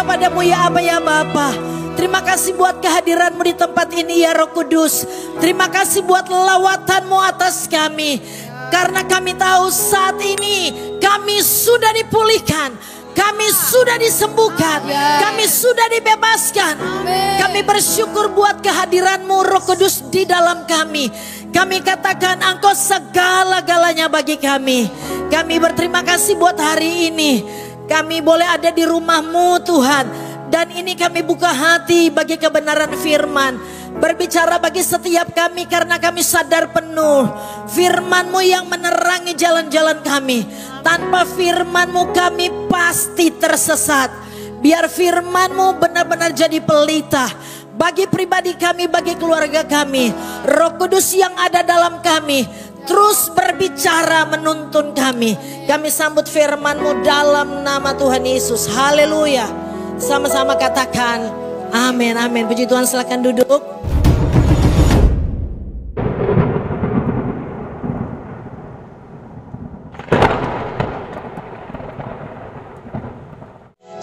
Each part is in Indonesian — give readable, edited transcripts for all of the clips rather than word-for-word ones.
kepadamu ya Aba ya Bapa. Terima kasih buat kehadiranmu di tempat ini ya Roh Kudus. Terima kasih buat lawatanmu atas kami. Karena kami tahu saat ini kami sudah dipulihkan. Kami sudah disembuhkan. Kami sudah dibebaskan. Kami bersyukur buat kehadiranmu Roh Kudus di dalam kami. Kami katakan Engkau segala-galanya bagi kami. Kami berterima kasih buat hari ini. Kami boleh ada di rumah-Mu Tuhan. Dan ini kami buka hati bagi kebenaran firman. Berbicara bagi setiap kami karena kami sadar penuh firman-Mu yang menerangi jalan-jalan kami. Tanpa firman-Mu kami pasti tersesat. Biar firman-Mu benar-benar jadi pelita bagi pribadi kami, bagi keluarga kami. Roh Kudus yang ada dalam kami terus berbicara menuntun kami. Kami sambut firman-Mu dalam nama Tuhan Yesus. Haleluya. Sama-sama katakan amin, amin. Puji Tuhan, silakan duduk.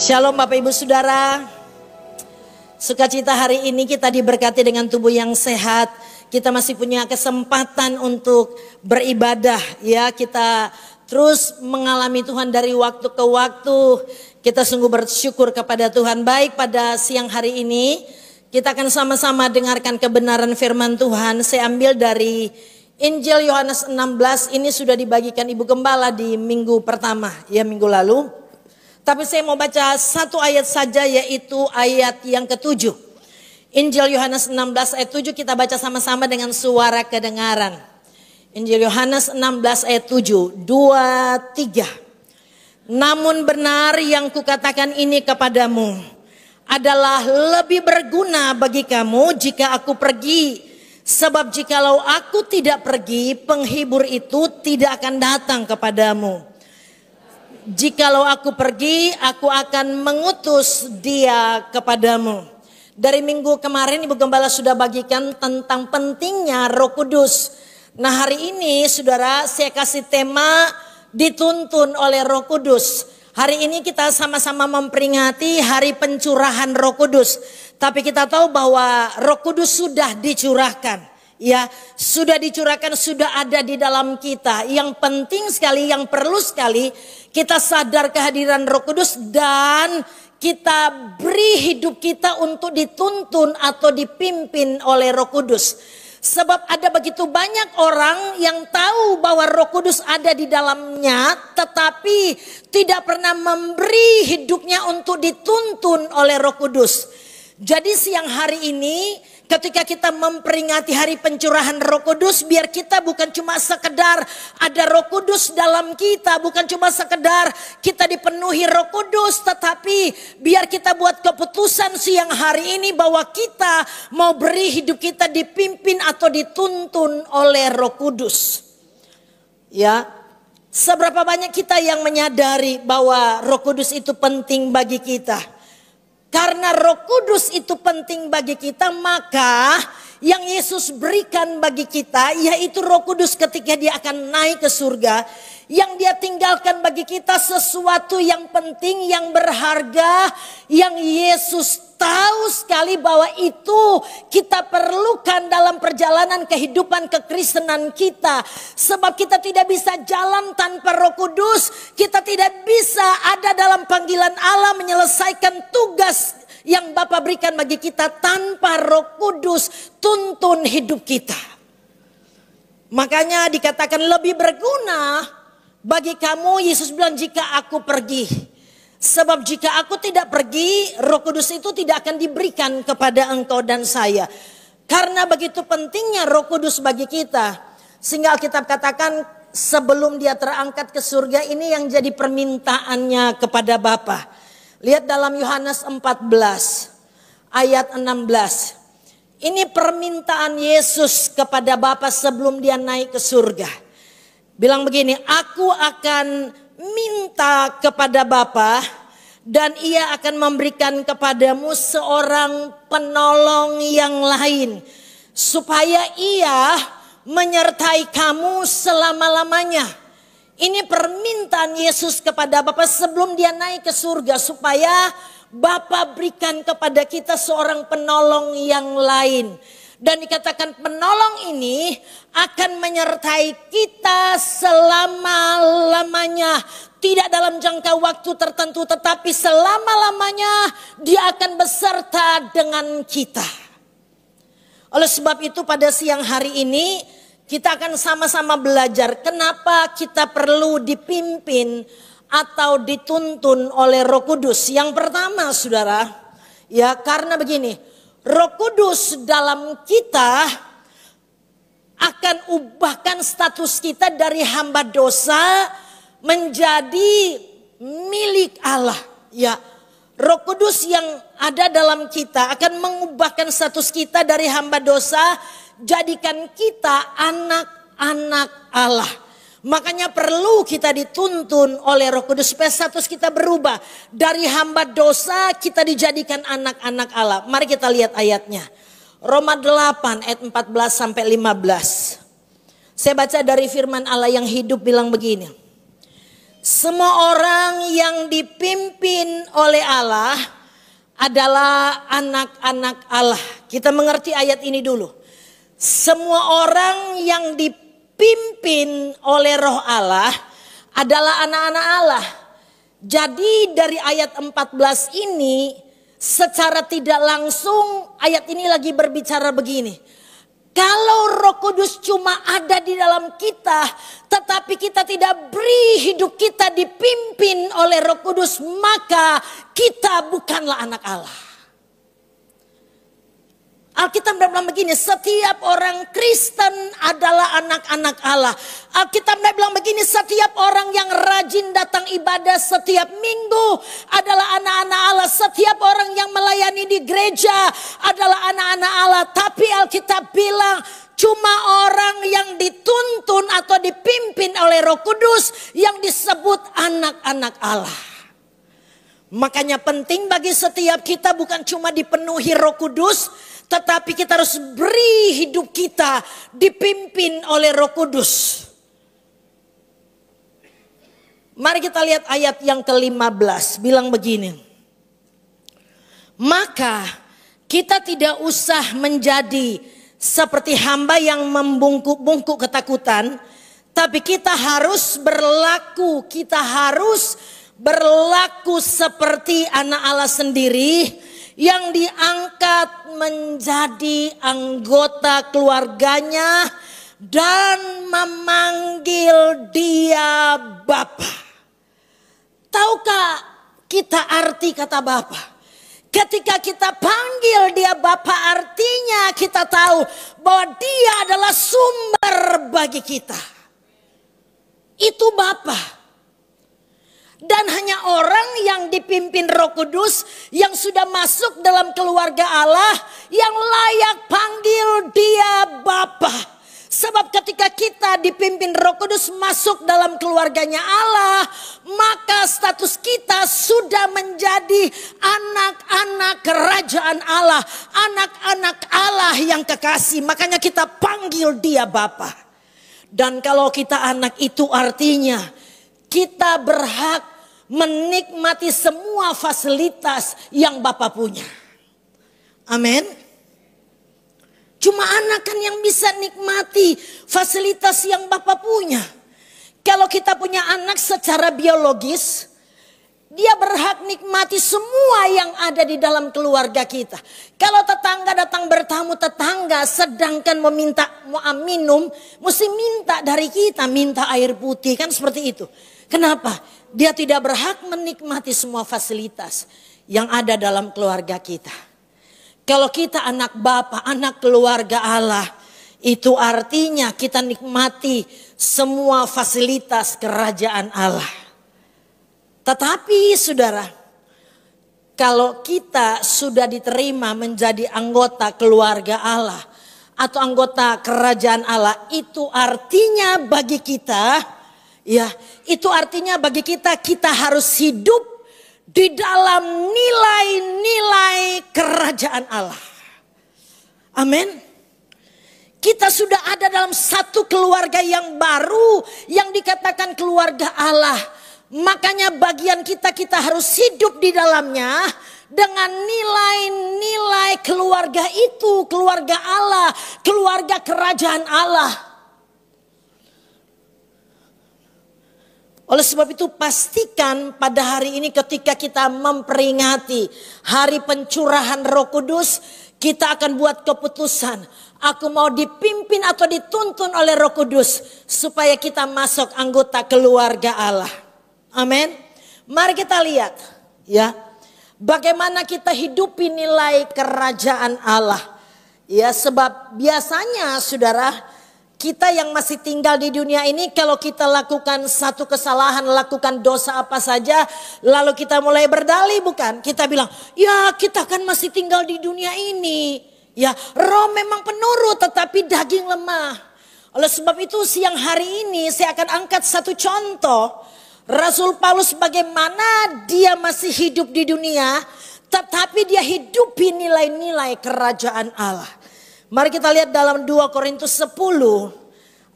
Shalom Bapak Ibu Saudara. Sukacita hari ini kita diberkati dengan tubuh yang sehat. Kita masih punya kesempatan untuk beribadah ya. Kita terus mengalami Tuhan dari waktu ke waktu. Kita sungguh bersyukur kepada Tuhan. Baik, pada siang hari ini kita akan sama-sama dengarkan kebenaran firman Tuhan. Saya ambil dari Injil Yohanes 16. Ini sudah dibagikan Ibu Gembala di minggu pertama ya, minggu lalu. Tapi saya mau baca satu ayat saja, yaitu ayat yang ke-7. Injil Yohanes 16 ayat 7 kita baca sama-sama dengan suara kedengaran. Injil Yohanes 16 ayat 7, 2, 3. Namun benar yang kukatakan ini kepadamu adalah lebih berguna bagi kamu jika aku pergi. Sebab jikalau aku tidak pergi, penghibur itu tidak akan datang kepadamu. Jikalau aku pergi, aku akan mengutus dia kepadamu. Dari minggu kemarin Ibu Gembala sudah bagikan tentang pentingnya Roh Kudus. Nah hari ini saudara, saya kasih tema dituntun oleh Roh Kudus. Hari ini kita sama-sama memperingati hari pencurahan Roh Kudus. Tapi kita tahu bahwa Roh Kudus sudah dicurahkan. Ya, sudah dicurahkan, sudah ada di dalam kita. Yang penting sekali, yang perlu sekali kita sadar kehadiran Roh Kudus dan kita beri hidup kita untuk dituntun atau dipimpin oleh Roh Kudus. Sebab ada begitu banyak orang yang tahu bahwa Roh Kudus ada di dalamnya, tetapi tidak pernah memberi hidupnya untuk dituntun oleh Roh Kudus. Jadi siang hari ini ketika kita memperingati hari pencurahan Roh Kudus, biar kita bukan cuma sekedar ada Roh Kudus dalam kita, bukan cuma sekedar kita dipenuhi Roh Kudus, tetapi biar kita buat keputusan siang hari ini bahwa kita mau beri hidup kita dipimpin atau dituntun oleh Roh Kudus. Ya, seberapa banyak kita yang menyadari bahwa Roh Kudus itu penting bagi kita? Karena Roh Kudus itu penting bagi kita, maka yang Yesus berikan bagi kita yaitu Roh Kudus ketika dia akan naik ke surga. Yang dia tinggalkan bagi kita sesuatu yang penting, yang berharga, yang Yesus tahu sekali bahwa itu kita perlukan dalam perjalanan kehidupan kekristenan kita. Sebab kita tidak bisa jalan tanpa Roh Kudus. Kita tidak bisa ada dalam panggilan Allah menyelesaikan tugas yang Bapa berikan bagi kita tanpa Roh Kudus tuntun hidup kita. Makanya dikatakan lebih berguna bagi kamu, Yesus bilang, jika aku pergi. Sebab jika aku tidak pergi, Roh Kudus itu tidak akan diberikan kepada engkau dan saya. Karena begitu pentingnya Roh Kudus bagi kita. Sehingga Alkitab katakan sebelum dia terangkat ke surga, ini yang jadi permintaannya kepada Bapa. Lihat dalam Yohanes 14 ayat 16. Ini permintaan Yesus kepada Bapa sebelum dia naik ke surga. Bilang begini, aku akan minta kepada Bapa dan ia akan memberikan kepadamu seorang penolong yang lain, supaya ia menyertai kamu selama-lamanya. Ini permintaan Yesus kepada Bapa sebelum dia naik ke surga, supaya Bapa berikan kepada kita seorang penolong yang lain. Dan dikatakan penolong ini akan menyertai kita selama-lamanya. Tidak dalam jangka waktu tertentu, tetapi selama-lamanya dia akan beserta dengan kita. Oleh sebab itu pada siang hari ini kita akan sama-sama belajar kenapa kita perlu dipimpin atau dituntun oleh Roh Kudus. Yang pertama saudara, ya karena begini. Roh Kudus dalam kita akan ubahkan status kita dari hamba dosa menjadi milik Allah. Ya, Roh Kudus yang ada dalam kita akan mengubahkan status kita dari hamba dosa, jadikan kita anak-anak Allah. Makanya perlu kita dituntun oleh Roh Kudus supaya status kita berubah. Dari hamba dosa kita dijadikan anak-anak Allah. Mari kita lihat ayatnya. Roma 8 ayat 14 sampai 15. Saya baca dari firman Allah yang hidup bilang begini. Semua orang yang dipimpin oleh Allah adalah anak-anak Allah. Kita mengerti ayat ini dulu. Semua orang yang dipimpin oleh Roh Allah adalah anak-anak Allah. Jadi dari ayat 14 ini secara tidak langsung ayat ini lagi berbicara begini. Kalau Roh Kudus cuma ada di dalam kita, tetapi kita tidak beri hidup kita dipimpin oleh Roh Kudus, maka kita bukanlah anak Allah. Alkitab bilang begini, setiap orang Kristen adalah anak-anak Allah. Alkitab bilang begini, setiap orang yang rajin datang ibadah setiap minggu adalah anak-anak Allah. Setiap orang yang melayani di gereja adalah anak-anak Allah. Tapi Alkitab bilang cuma orang yang dituntun atau dipimpin oleh Roh Kudus yang disebut anak-anak Allah. Makanya penting bagi setiap kita bukan cuma dipenuhi Roh Kudus, tetapi kita harus beri hidup kita dipimpin oleh Roh Kudus. Mari kita lihat ayat yang ke-15 bilang begini. Maka kita tidak usah menjadi seperti hamba yang membungkuk-bungkuk ketakutan, tapi kita harus berlaku seperti anak Allah sendiri yang diangkat menjadi anggota keluarganya dan memanggil dia Bapa. Tahukah kita arti kata Bapa? Ketika kita panggil dia Bapa, artinya kita tahu bahwa dia adalah sumber bagi kita. Itu Bapa. Dan hanya orang yang dipimpin Roh Kudus yang sudah masuk dalam keluarga Allah yang layak panggil dia Bapa. Sebab ketika kita dipimpin Roh Kudus masuk dalam keluarganya Allah, maka status kita sudah menjadi anak-anak kerajaan Allah, anak-anak Allah yang kekasih. Makanya kita panggil dia Bapa. Dan kalau kita anak itu artinya kita berhak menikmati semua fasilitas yang Bapa punya. Amin. Cuma anak kan yang bisa nikmati fasilitas yang Bapa punya. Kalau kita punya anak secara biologis, dia berhak nikmati semua yang ada di dalam keluarga kita. Kalau tetangga datang bertamu, tetangga sedangkan meminta minum, mesti minta dari kita, minta air putih, kan seperti itu. Kenapa? Dia tidak berhak menikmati semua fasilitas yang ada dalam keluarga kita. Kalau kita anak Bapa, anak keluarga Allah, itu artinya kita nikmati semua fasilitas kerajaan Allah. Tetapi saudara, kalau kita sudah diterima menjadi anggota keluarga Allah atau anggota kerajaan Allah, itu artinya bagi kita, ya, itu artinya bagi kita harus hidup di dalam nilai-nilai kerajaan Allah. Amin. Kita sudah ada dalam satu keluarga yang baru yang dikatakan keluarga Allah. Makanya bagian kita harus hidup di dalamnya dengan nilai-nilai keluarga itu, keluarga Allah, keluarga kerajaan Allah. Oleh sebab itu pastikan pada hari ini ketika kita memperingati hari pencurahan Roh Kudus, kita akan buat keputusan. Aku mau dipimpin atau dituntun oleh Roh Kudus supaya kita masuk anggota keluarga Allah. Amin. Mari kita lihat ya, bagaimana kita hidupi nilai kerajaan Allah. Ya, sebab biasanya saudara, kita yang masih tinggal di dunia ini, kalau kita lakukan satu kesalahan, lakukan dosa apa saja, lalu kita mulai berdalih, bukan? Kita bilang, ya kita kan masih tinggal di dunia ini. Ya, roh memang penurut tetapi daging lemah. Oleh sebab itu siang hari ini saya akan angkat satu contoh. Rasul Paulus bagaimana dia masih hidup di dunia, tetapi dia hidupi nilai-nilai kerajaan Allah. Mari kita lihat dalam 2 Korintus 10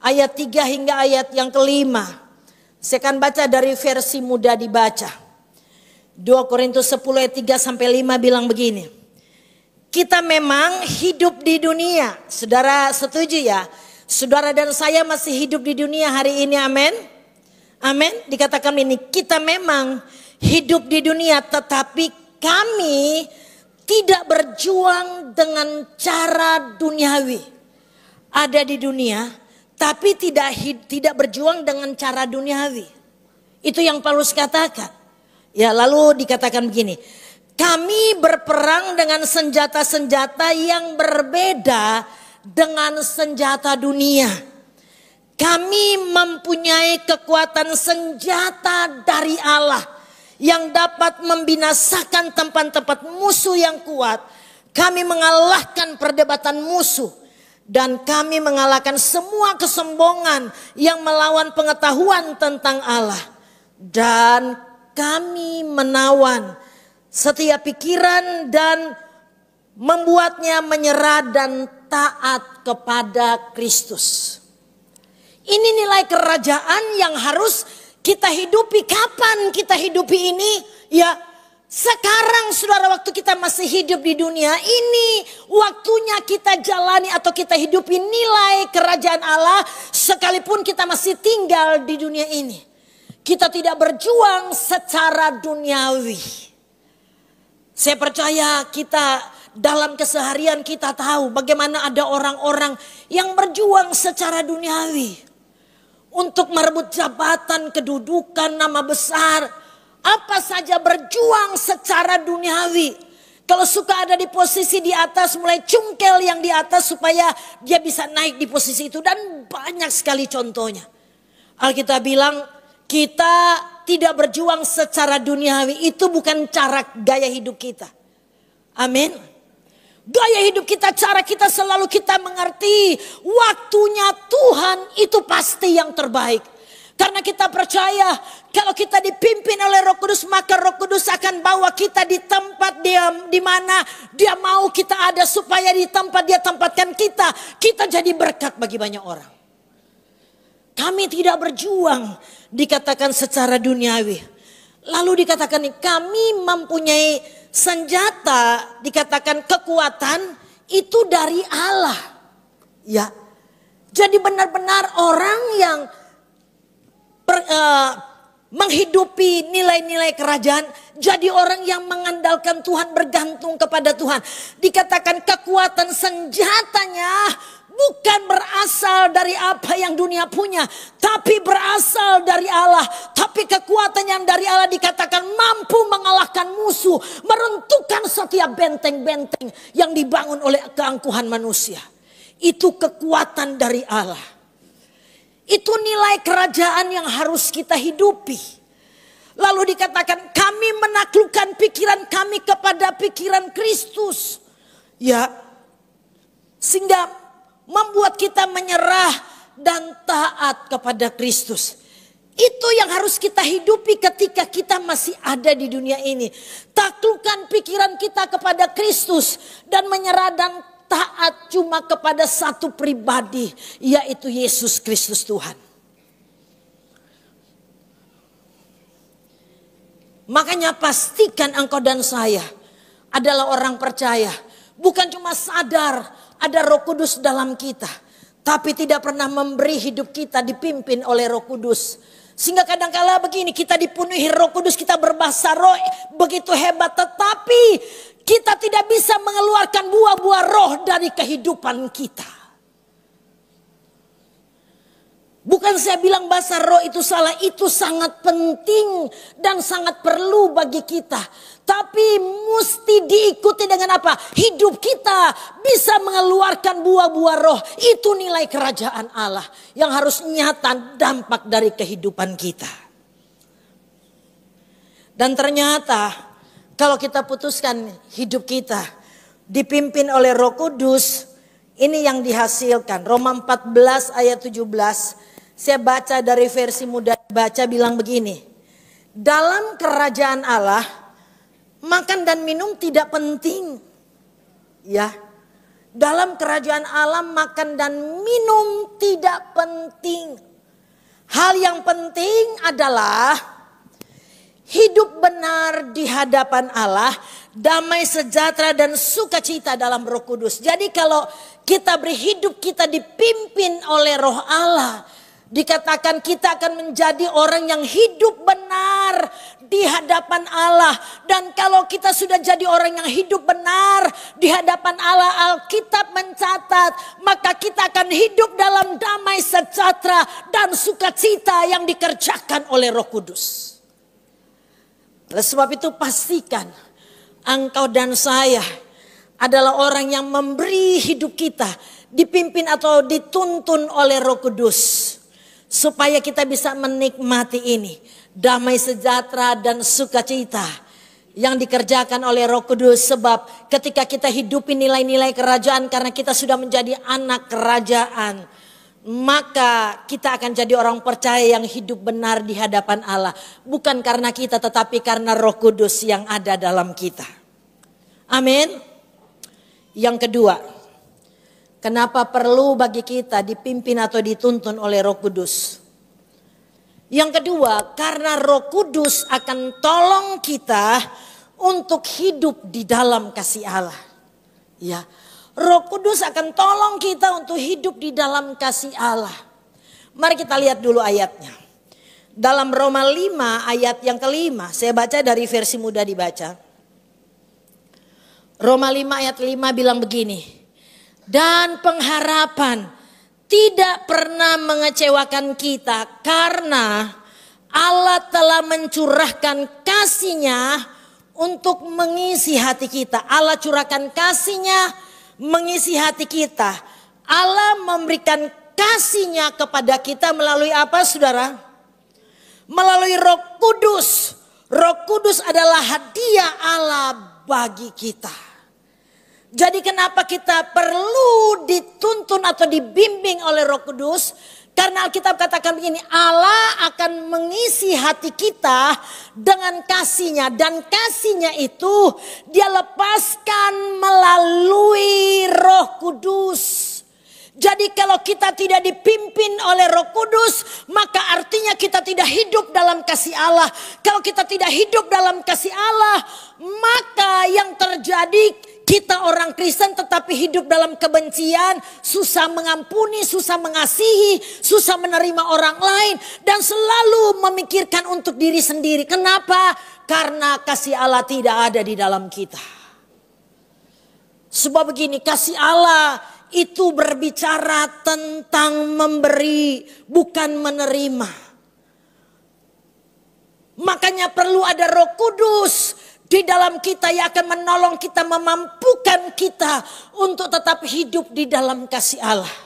ayat 3 hingga ayat yang kelima. Saya akan baca dari versi mudah dibaca. 2 Korintus 10 ayat 3 sampai 5 bilang begini. Kita memang hidup di dunia. Saudara setuju ya? Saudara dan saya masih hidup di dunia hari ini, amin. Amin. Dikatakan ini, kita memang hidup di dunia tetapi kami tidak berjuang dengan cara duniawi. Ada di dunia, tapi tidak berjuang dengan cara duniawi. Itu yang Paulus katakan. Ya, lalu dikatakan begini. Kami berperang dengan senjata-senjata yang berbeda dengan senjata dunia. Kami mempunyai kekuatan senjata dari Allah yang dapat membinasakan tempat-tempat musuh yang kuat. Kami mengalahkan perdebatan musuh. Dan kami mengalahkan semua kesombongan yang melawan pengetahuan tentang Allah. Dan kami menawan setiap pikiran dan membuatnya menyerah dan taat kepada Kristus. Ini nilai kerajaan yang harus kita hidupi. Kapan kita hidupi ini? Ya, sekarang saudara, waktu kita masih hidup di dunia ini, waktunya kita jalani atau kita hidupi nilai kerajaan Allah sekalipun kita masih tinggal di dunia ini. Kita tidak berjuang secara duniawi. Saya percaya kita dalam keseharian kita tahu bagaimana ada orang-orang yang berjuang secara duniawi. Untuk merebut jabatan, kedudukan, nama besar. Apa saja berjuang secara duniawi. Kalau suka ada di posisi di atas, mulai cungkel yang di atas supaya dia bisa naik di posisi itu. Dan banyak sekali contohnya. Alkitab bilang kita tidak berjuang secara duniawi. Itu bukan cara gaya hidup kita. Amin. Gaya hidup kita, cara kita selalu kita mengerti waktunya Tuhan itu pasti yang terbaik. Karena kita percaya kalau kita dipimpin oleh Roh Kudus, maka Roh Kudus akan bawa kita di tempat di mana Dia mau kita ada, supaya di tempat Dia tempatkan kita jadi berkat bagi banyak orang. Kami tidak berjuang dikatakan secara duniawi. Lalu dikatakan kami mempunyai senjata, dikatakan kekuatan itu dari Allah. Ya. Jadi benar-benar orang yang menghidupi nilai-nilai kerajaan, jadi orang yang mengandalkan Tuhan, bergantung kepada Tuhan. Dikatakan kekuatan senjatanya bukan berasal dari apa yang dunia punya, tapi berasal dari Allah. Tapi kekuatan yang dari Allah dikatakan mampu mengalahkan musuh, meruntuhkan setiap benteng-benteng yang dibangun oleh keangkuhan manusia. Itu kekuatan dari Allah. Itu nilai kerajaan yang harus kita hidupi. Lalu dikatakan kami menaklukkan pikiran kami kepada pikiran Kristus. Ya, sehingga membuat kita menyerah dan taat kepada Kristus. Itu yang harus kita hidupi ketika kita masih ada di dunia ini. Taklukkan pikiran kita kepada Kristus dan menyerah dan taat cuma kepada satu pribadi, yaitu Yesus Kristus Tuhan. Makanya pastikan engkau dan saya adalah orang percaya. Bukan cuma sadar ada Roh Kudus dalam kita, tapi tidak pernah memberi hidup kita dipimpin oleh Roh Kudus. Sehingga kadang-kala begini, kita dipenuhi Roh Kudus, kita berbahasa roh begitu hebat, tetapi kita tidak bisa mengeluarkan buah-buah roh dari kehidupan kita. Bukan saya bilang bahasa roh itu salah, itu sangat penting dan sangat perlu bagi kita. Tapi mesti diikuti dengan apa? Hidup kita bisa mengeluarkan buah-buah roh. Itu nilai kerajaan Allah yang harus nyata dampak dari kehidupan kita. Dan ternyata kalau kita putuskan hidup kita dipimpin oleh Roh Kudus, ini yang dihasilkan. Roma 14 ayat 17. Saya baca dari versi mudah baca, bilang begini. Dalam kerajaan Allah, makan dan minum tidak penting. Ya. Dalam kerajaan Allah, makan dan minum tidak penting. Hal yang penting adalah hidup benar di hadapan Allah, damai sejahtera dan sukacita dalam Roh Kudus. Jadi kalau kita berhidup, kita dipimpin oleh Roh Allah, dikatakan kita akan menjadi orang yang hidup benar di hadapan Allah. Dan kalau kita sudah jadi orang yang hidup benar di hadapan Allah, Alkitab mencatat, maka kita akan hidup dalam damai sejahtera dan sukacita yang dikerjakan oleh Roh Kudus. Oleh sebab itu pastikan engkau dan saya adalah orang yang memberi hidup kita dipimpin atau dituntun oleh Roh Kudus. Supaya kita bisa menikmati ini. Damai sejahtera dan sukacita yang dikerjakan oleh Roh Kudus. Sebab ketika kita hidupi nilai-nilai kerajaan, karena kita sudah menjadi anak kerajaan, maka kita akan jadi orang percaya yang hidup benar di hadapan Allah. Bukan karena kita, tetapi karena Roh Kudus yang ada dalam kita. Amin. Yang kedua, kenapa perlu bagi kita dipimpin atau dituntun oleh Roh Kudus? Yang kedua, karena Roh Kudus akan tolong kita untuk hidup di dalam kasih Allah. Ya, Roh Kudus akan tolong kita untuk hidup di dalam kasih Allah. Mari kita lihat dulu ayatnya. Dalam Roma 5 ayat yang kelima, saya baca dari versi mudah dibaca. Roma 5 ayat 5 bilang begini. Dan pengharapan tidak pernah mengecewakan kita karena Allah telah mencurahkan kasih-Nya untuk mengisi hati kita. Allah curahkan kasih-Nya mengisi hati kita. Allah memberikan kasih-Nya kepada kita melalui apa, saudara? Melalui Roh Kudus. Roh Kudus adalah hadiah Allah bagi kita. Jadi kenapa kita perlu dituntun atau dibimbing oleh Roh Kudus? Karena Alkitab katakan begini, Allah akan mengisi hati kita dengan kasih-Nya. Dan kasih-Nya itu Dia lepaskan melalui Roh Kudus. Jadi kalau kita tidak dipimpin oleh Roh Kudus, maka artinya kita tidak hidup dalam kasih Allah. Kalau kita tidak hidup dalam kasih Allah, maka yang terjadi, kita orang Kristen tetapi hidup dalam kebencian, susah mengampuni, susah mengasihi, susah menerima orang lain, dan selalu memikirkan untuk diri sendiri. Kenapa? Karena kasih Allah tidak ada di dalam kita. Sebab begini, kasih Allah itu berbicara tentang memberi, bukan menerima. Makanya perlu ada Roh Kudus di dalam kita yang akan menolong kita, memampukan kita untuk tetap hidup di dalam kasih Allah.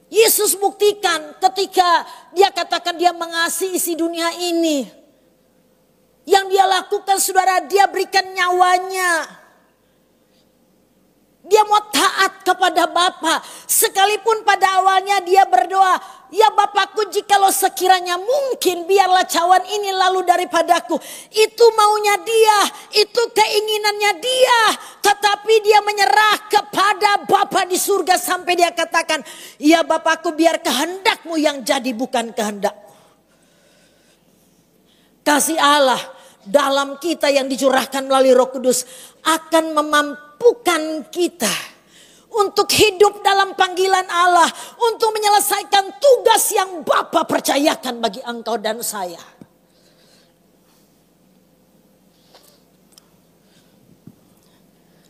Yesus buktikan ketika Dia katakan Dia mengasihi isi dunia ini. Yang Dia lakukan, saudara, Dia berikan nyawanya. Dia mau taat kepada Bapa. Sekalipun pada awalnya Dia berdoa, ya Bapakku, jikalau sekiranya mungkin biarlah cawan ini lalu daripadaku. Itu maunya Dia, itu keinginannya Dia. Tetapi Dia menyerah kepada Bapa di surga sampai Dia katakan, ya Bapakku, biar kehendak-Mu yang jadi, bukan kehendak-Ku. Kasih Allah dalam kita yang dicurahkan melalui Roh Kudus akan memampukan kita untuk hidup dalam panggilan Allah, untuk menyelesaikan tugas yang Bapa percayakan bagi engkau dan saya.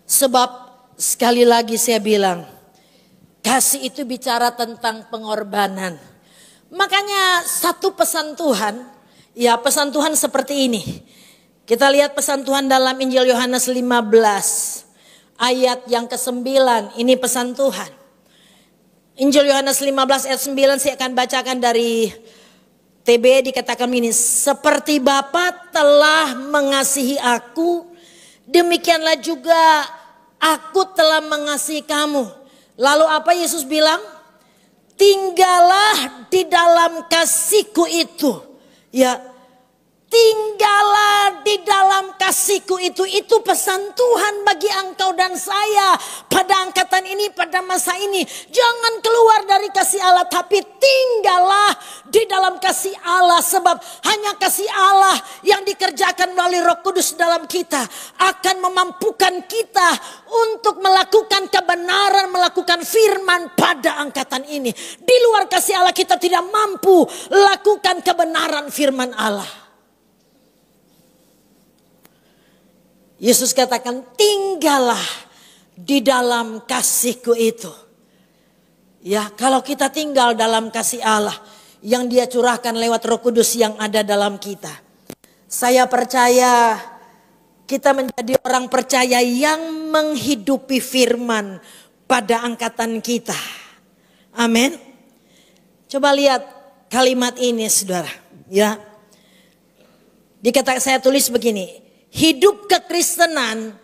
Sebab sekali lagi saya bilang, kasih itu bicara tentang pengorbanan. Makanya satu pesan Tuhan, ya pesan Tuhan seperti ini. Kita lihat pesan Tuhan dalam Injil Yohanes 15 ayat yang ke-9. Ini pesan Tuhan. Injil Yohanes 15 ayat 9 saya akan bacakan dari TB, dikatakan ini. Seperti Bapa telah mengasihi aku, demikianlah juga aku telah mengasihi kamu. Lalu apa Yesus bilang? Tinggallah di dalam kasihku itu. Ya, tinggallah di dalam kasihku itu. Itu pesan Tuhan bagi engkau dan saya pada angkatan ini, pada masa ini. Jangan keluar dari kasih Allah, tapi tinggallah di dalam kasih Allah. Sebab hanya kasih Allah yang dikerjakan melalui Roh Kudus dalam kita akan memampukan kita untuk melakukan kebenaran, melakukan firman pada angkatan ini. Di luar kasih Allah kita tidak mampu lakukan kebenaran firman Allah. Yesus katakan, tinggallah di dalam kasihku itu. Ya, kalau kita tinggal dalam kasih Allah yang Dia curahkan lewat Roh Kudus yang ada dalam kita, saya percaya kita menjadi orang percaya yang menghidupi firman pada angkatan kita. Amin. Coba lihat kalimat ini, saudara. Ya, saya tulis begini. Hidup kekristenan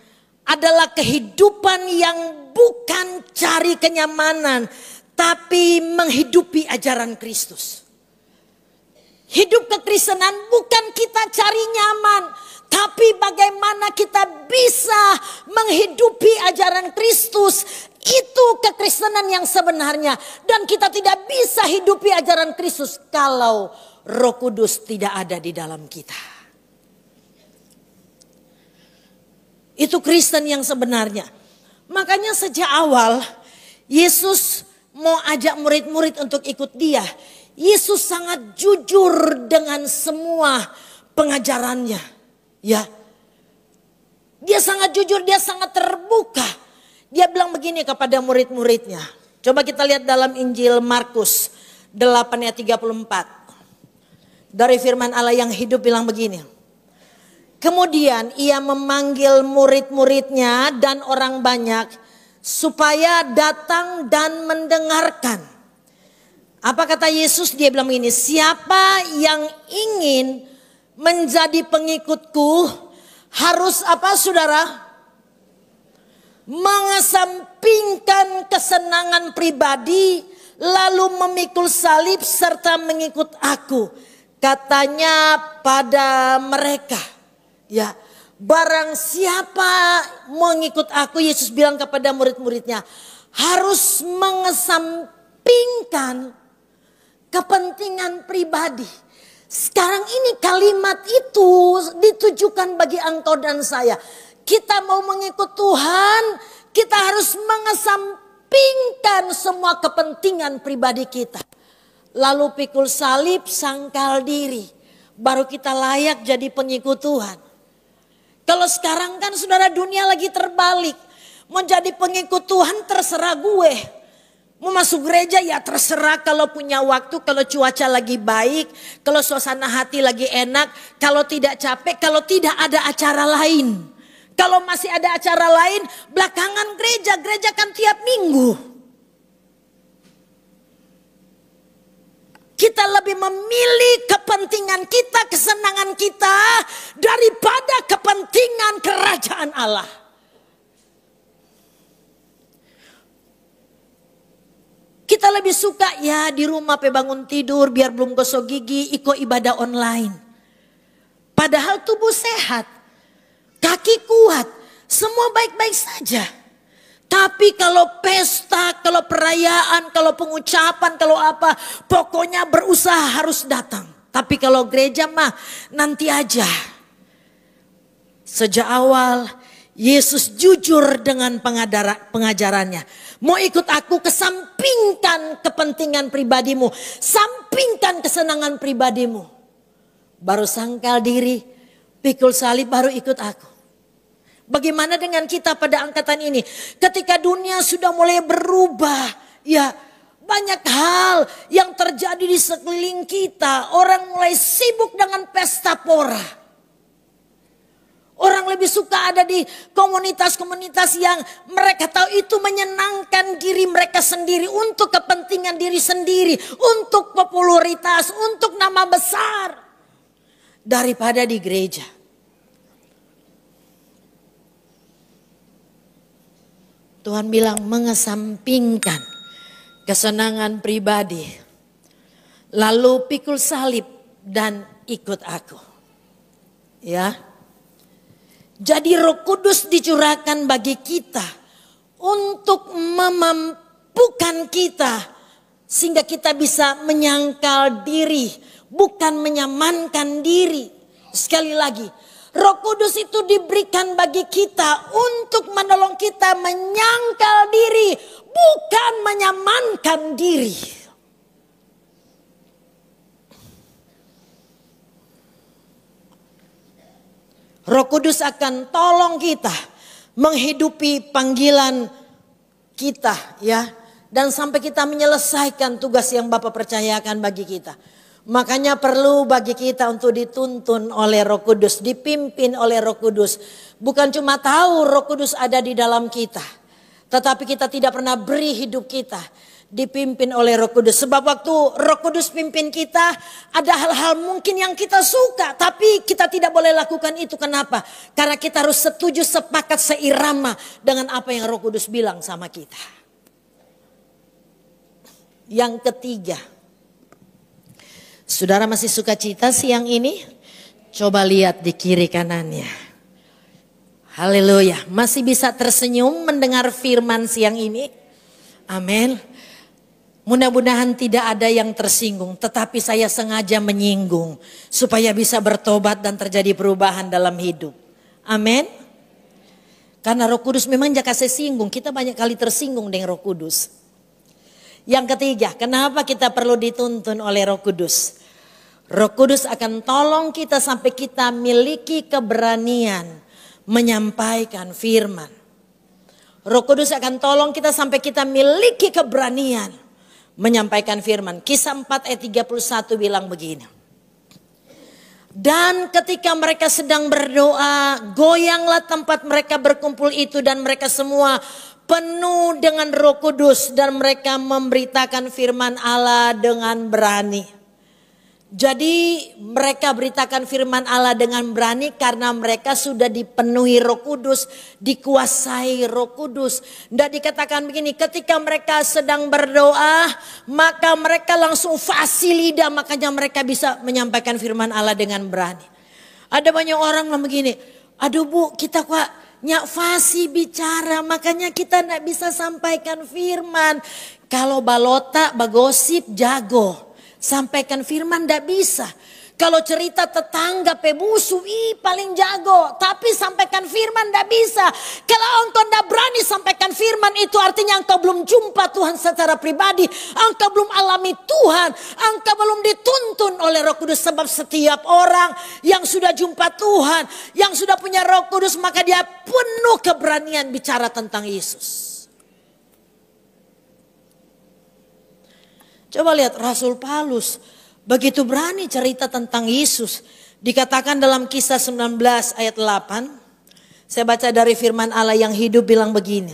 adalah kehidupan yang bukan cari kenyamanan, tapi menghidupi ajaran Kristus. Hidup kekristenan bukan kita cari nyaman, tapi bagaimana kita bisa menghidupi ajaran Kristus. Itu kekristenan yang sebenarnya. Dan kita tidak bisa hidupi ajaran Kristus kalau Roh Kudus tidak ada di dalam kita. Itu Kristen yang sebenarnya. Makanya sejak awal Yesus mau ajak murid-murid untuk ikut Dia. Yesus sangat jujur dengan semua pengajarannya. Ya, Dia sangat jujur, Dia sangat terbuka. Dia bilang begini kepada murid-muridnya. Coba kita lihat dalam Injil Markus 8 ayat 34. Dari firman Allah yang hidup bilang begini. Kemudian ia memanggil murid-muridnya dan orang banyak supaya datang dan mendengarkan. Apa kata Yesus? Dia bilang begini, siapa yang ingin menjadi pengikutku harus apa saudara? Mengesampingkan kesenangan pribadi lalu memikul salib serta mengikut aku. Katanya pada mereka. Ya, barang siapa mengikut aku, Yesus bilang kepada murid-muridnya, harus mengesampingkan kepentingan pribadi. Sekarang ini kalimat itu ditujukan bagi engkau dan saya. Kita mau mengikut Tuhan, kita harus mengesampingkan semua kepentingan pribadi kita. Lalu pikul salib, sangkal diri. Baru kita layak jadi pengikut Tuhan. Kalau sekarang kan saudara, dunia lagi terbalik. Mau jadi pengikut Tuhan terserah gue. Mau masuk gereja ya terserah, kalau punya waktu, kalau cuaca lagi baik, kalau suasana hati lagi enak, kalau tidak capek, kalau tidak ada acara lain. Kalau masih ada acara lain, belakangan gereja kan tiap minggu. Kita lebih memilih kepentingan kita, kesenangan kita daripada kepentingan kerajaan Allah. Kita lebih suka ya di rumah bangun tidur biar belum gosok gigi, ikut ibadah online. Padahal tubuh sehat, kaki kuat, semua baik-baik saja. Tapi kalau pesta, kalau perayaan, kalau pengucapan, kalau apa, pokoknya berusaha harus datang. Tapi kalau gereja mah nanti aja. Sejak awal Yesus jujur dengan pengajarannya. Mau ikut aku, kesampingkan kepentingan pribadimu. Sampingkan kesenangan pribadimu. Baru sangkal diri, pikul salib, baru ikut aku. Bagaimana dengan kita pada angkatan ini? Ketika dunia sudah mulai berubah, ya banyak hal yang terjadi di sekeliling kita. Orang mulai sibuk dengan pesta pora. Orang lebih suka ada di komunitas-komunitas yang mereka tahu itu menyenangkan diri mereka sendiri. Untuk kepentingan diri sendiri. Untuk popularitas, untuk nama besar. Daripada di gereja. Tuhan bilang mengesampingkan kesenangan pribadi. Lalu pikul salib dan ikut aku. Ya. Jadi Roh Kudus dicurahkan bagi kita untuk memampukan kita sehingga kita bisa menyangkal diri, bukan menyamankan diri. Sekali lagi, Roh Kudus itu diberikan bagi kita untuk menolong kita menyangkal diri, bukan menyamankan diri. Roh Kudus akan tolong kita menghidupi panggilan kita, ya, dan sampai kita menyelesaikan tugas yang Bapa percayakan bagi kita. Makanya perlu bagi kita untuk dituntun oleh Roh Kudus, dipimpin oleh Roh Kudus. Bukan cuma tahu Roh Kudus ada di dalam kita, tetapi kita tidak pernah beri hidup kita dipimpin oleh Roh Kudus. Sebab waktu Roh Kudus pimpin kita, ada hal-hal mungkin yang kita suka, tapi kita tidak boleh lakukan itu. Kenapa? Karena kita harus setuju, sepakat, seirama dengan apa yang Roh Kudus bilang sama kita. Yang ketiga, saudara masih sukacita siang ini? Coba lihat di kiri kanannya. Haleluya, masih bisa tersenyum mendengar firman siang ini? Amin. Mudah-mudahan tidak ada yang tersinggung, tetapi saya sengaja menyinggung supaya bisa bertobat dan terjadi perubahan dalam hidup. Amin. Karena Roh Kudus memang jangan saya singgung, kita banyak kali tersinggung dengan Roh Kudus. Yang ketiga, kenapa kita perlu dituntun oleh Roh Kudus? Roh Kudus akan tolong kita sampai kita miliki keberanian menyampaikan firman. Roh Kudus akan tolong kita sampai kita miliki keberanian menyampaikan firman. Kisah 4 ayat 31 bilang begini. Dan ketika mereka sedang berdoa, goyanglah tempat mereka berkumpul itu dan mereka semua penuh dengan Roh Kudus dan mereka memberitakan firman Allah dengan berani. Jadi mereka beritakan firman Allah dengan berani karena mereka sudah dipenuhi Roh Kudus, dikuasai Roh Kudus. Dan dikatakan begini, ketika mereka sedang berdoa, maka mereka langsung fasih lidah, makanya mereka bisa menyampaikan firman Allah dengan berani. Ada banyak orang yang begini, aduh Bu, kita kok nyak fasih bicara, makanya kita tidak bisa sampaikan firman. Kalau balota, bagosip, jago. Sampaikan firman tidak bisa. Kalau cerita tetangga pebusu, paling jago. Tapi sampaikan firman tidak bisa. Kalau engkau tidak berani sampaikan firman, itu artinya engkau belum jumpa Tuhan secara pribadi. Engkau belum alami Tuhan. Engkau belum dituntun oleh Roh Kudus. Sebab setiap orang yang sudah jumpa Tuhan, yang sudah punya Roh Kudus, maka dia penuh keberanian bicara tentang Yesus. Coba lihat Rasul Paulus, begitu berani cerita tentang Yesus. Dikatakan dalam Kisah 19 ayat 8. Saya baca dari firman Allah yang hidup bilang begini.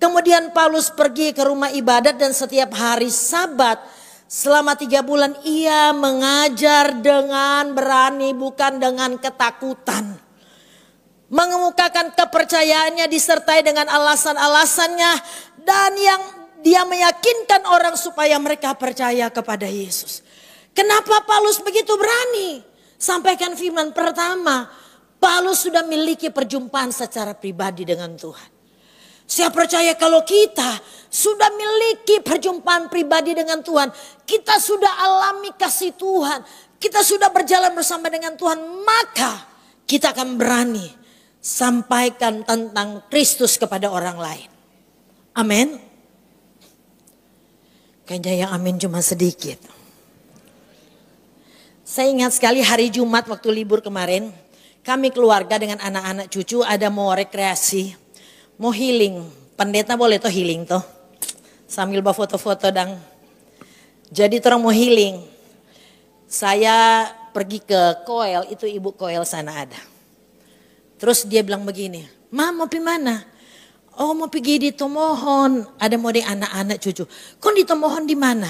Kemudian Paulus pergi ke rumah ibadat dan setiap hari Sabat selama 3 bulan ia mengajar dengan berani, bukan dengan ketakutan. Mengemukakan kepercayaannya disertai dengan alasan-alasannya dan yang dia meyakinkan orang supaya mereka percaya kepada Yesus. Kenapa Paulus begitu berani? Sampaikan firman. Pertama, Paulus sudah memiliki perjumpaan secara pribadi dengan Tuhan. Saya percaya kalau kita sudah memiliki perjumpaan pribadi dengan Tuhan, kita sudah alami kasih Tuhan, kita sudah berjalan bersama dengan Tuhan, maka kita akan berani sampaikan tentang Kristus kepada orang lain. Amin. Kayaknya yang amin cuma sedikit. Saya ingat sekali hari Jumat waktu libur kemarin, kami keluarga dengan anak-anak cucu ada mau rekreasi, mau healing. Pendeta boleh toh healing toh, sambil bawa foto-foto dang. Jadi orang mau healing. Saya pergi ke Koel, itu ibu Koel sana ada. Terus dia bilang begini, "Ma mau pergi mana?" "Oh mau pergi di Tomohon, ada mau di anak-anak cucu." "Kok di Tomohon di mana?"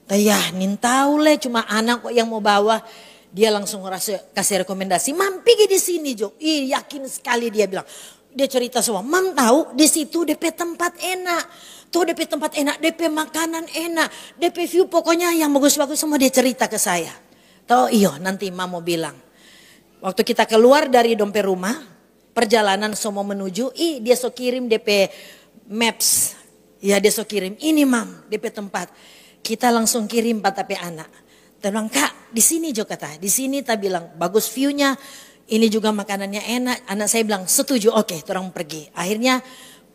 "Tayah nin tahu le, cuma anak kok yang mau bawa." Dia langsung kasih rekomendasi, "Mam pergi di sini Jo." Ih yakin sekali dia bilang. Dia cerita semua, "Mam tahu di situ DP tempat enak. Tuh DP tempat enak, DP makanan enak, DP view pokoknya yang bagus-bagus semua." Dia cerita ke saya. Tahu iyo nanti Mam mau bilang. Waktu kita keluar dari dompet rumah, perjalanan semua menuju, dia so kirim DP maps. Ya dia so kirim, "Ini Mam DP tempat." Kita langsung kirim tapi anak. Dia bilang, "Kak di sini Jo," kata. "Di sini," tak bilang, "bagus viewnya. Ini juga makanannya enak." Anak saya bilang, "Setuju, oke, orang pergi." Akhirnya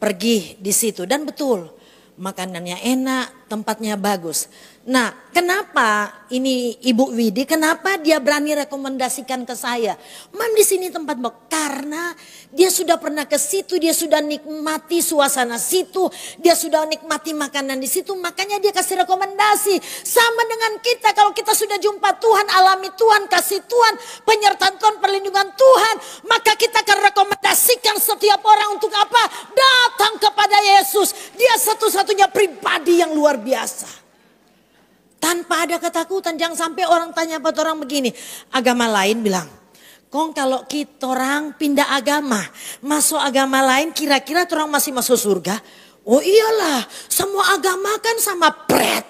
pergi di situ dan betul makanannya enak, tempatnya bagus. Nah, kenapa ini Ibu Widi, kenapa dia berani rekomendasikan ke saya? "Mam di sini tempat bagus." Karena dia sudah pernah ke situ, dia sudah nikmati suasana situ, dia sudah nikmati makanan di situ, makanya dia kasih rekomendasi. Sama dengan kita, kalau kita sudah jumpa Tuhan, alami Tuhan, kasih Tuhan, penyertaan Tuhan, perlindungan Tuhan, maka kita akan rekomendasikan setiap orang untuk apa? Datang kepada Yesus. Dia satu-satunya pribadi yang luar biasa. Tanpa ada ketakutan, jangan sampai orang tanya apa orang begini. Agama lain bilang, "Kong kalau kita orang pindah agama, masuk agama lain kira-kira orang masih masuk surga?" "Oh iyalah, semua agama kan sama pret.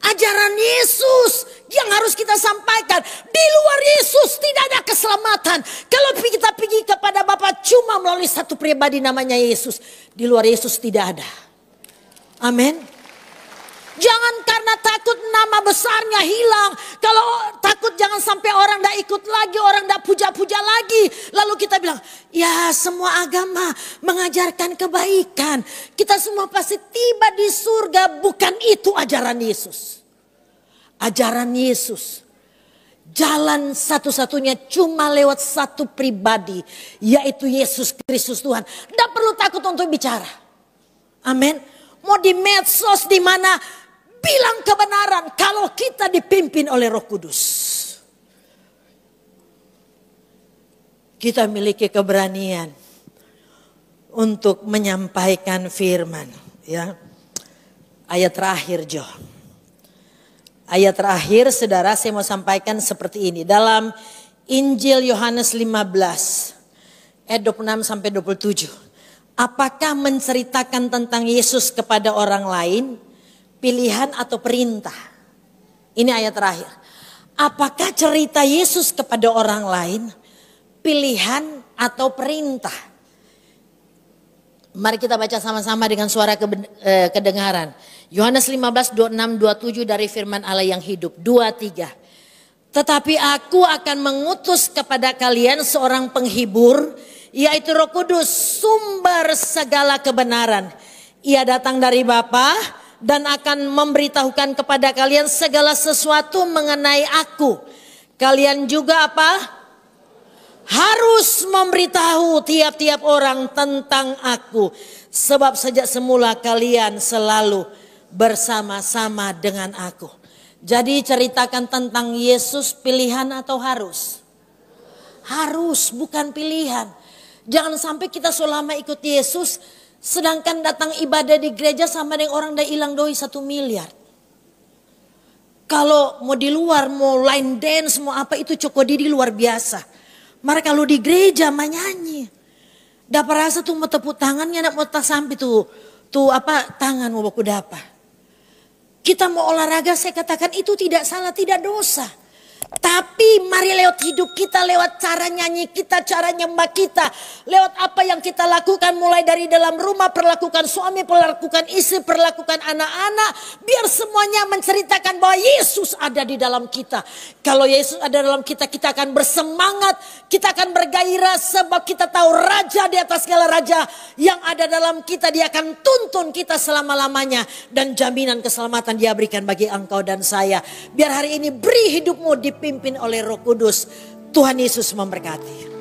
Ajaran Yesus yang harus kita sampaikan. Di luar Yesus tidak ada keselamatan. Kalau kita pergi kepada Bapa cuma melalui satu pribadi namanya Yesus. Di luar Yesus tidak ada." Amin. Jangan karena takut nama besarnya hilang. Kalau takut jangan sampai orang tidak ikut lagi, orang tidak puja-puja lagi. Lalu kita bilang, "Ya semua agama mengajarkan kebaikan. Kita semua pasti tiba di surga." Bukan itu ajaran Yesus. Ajaran Yesus, jalan satu-satunya cuma lewat satu pribadi, yaitu Yesus Kristus Tuhan. Tidak perlu takut untuk bicara. Amin. Mau di medsos di mana, bilang kebenaran kalau kita dipimpin oleh Roh Kudus. Kita memiliki keberanian untuk menyampaikan firman, ya. Ayat terakhir Jo. Ayat terakhir saudara saya mau sampaikan seperti ini. Dalam Injil Yohanes 15 ayat 26 sampai 27. Apakah menceritakan tentang Yesus kepada orang lain pilihan atau perintah? Ini ayat terakhir. Apakah cerita Yesus kepada orang lain pilihan atau perintah? Mari kita baca sama-sama dengan suara kedengaran. Yohanes 15, 26, 27 dari firman Allah yang hidup. 2, 3. "Tetapi aku akan mengutus kepada kalian seorang penghibur, yaitu Roh Kudus, sumber segala kebenaran. Ia datang dari Bapa dan akan memberitahukan kepada kalian segala sesuatu mengenai aku. Kalian juga apa? Harus memberitahu tiap-tiap orang tentang aku. Sebab sejak semula kalian selalu bersama-sama dengan aku." Jadi ceritakan tentang Yesus pilihan atau harus? Harus, bukan pilihan. Jangan sampai kita selama ikut Yesus, sedangkan datang ibadah di gereja sama dengan orang dah hilang doi 1 miliar. Kalau mau di luar, mau line dance, mau apa itu Cokodidi luar biasa. Mari kalau di gereja menyanyi. Dapat rasa tuh mau tepuk tangannya, nak mau tak sampai tuh apa tangan mau baku dapat. Kita mau olahraga, saya katakan itu tidak salah, tidak dosa. Tapi mari lewat hidup kita, lewat cara nyanyi kita, cara nyembah kita, lewat apa yang kita lakukan mulai dari dalam rumah, perlakukan suami, perlakukan istri, perlakukan anak-anak. Biar semuanya menceritakan bahwa Yesus ada di dalam kita. Kalau Yesus ada dalam kita, kita akan bersemangat, kita akan bergairah sebab kita tahu Raja di atas segala raja yang ada dalam kita. Dia akan tuntun kita selama-lamanya dan jaminan keselamatan Dia berikan bagi engkau dan saya. Biar hari ini beri hidupmu dipimpin oleh Roh Kudus. Tuhan Yesus memberkati.